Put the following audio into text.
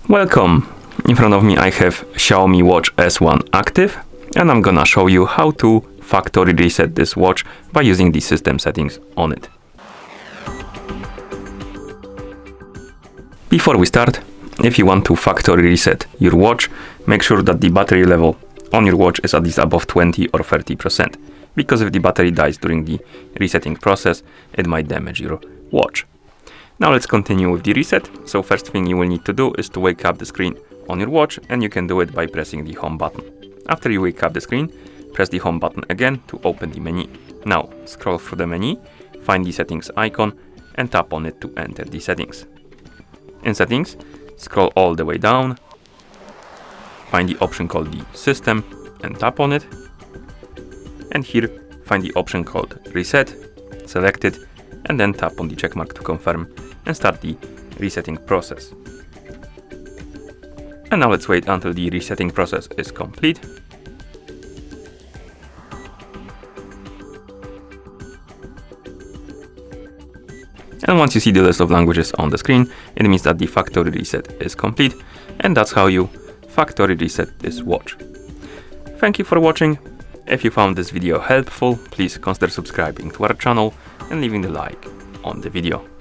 Welcome! In front of me I have Xiaomi Watch S1 Active, and I'm gonna show you how to factory reset this watch by using the system settings on it. Before we start, if you want to factory reset your watch, make sure that the battery level on your watch is at least above 20 or 30%, because if the battery dies during the resetting process, it might damage your watch. Now let's continue with the reset. So first thing you will need to do is to wake up the screen on your watch, and you can do it by pressing the home button. After you wake up the screen, press the home button again to open the menu. Now scroll through the menu, find the settings icon and tap on it to enter the settings. In settings, scroll all the way down, find the option called the system and tap on it. And here find the option called reset, select it and then tap on the checkmark to confirm and start the resetting process. And now let's wait until the resetting process is complete. And once you see the list of languages on the screen, it means that the factory reset is complete, and that's how you factory reset this watch. Thank you for watching. If you found this video helpful, please consider subscribing to our channel and leaving a like on the video.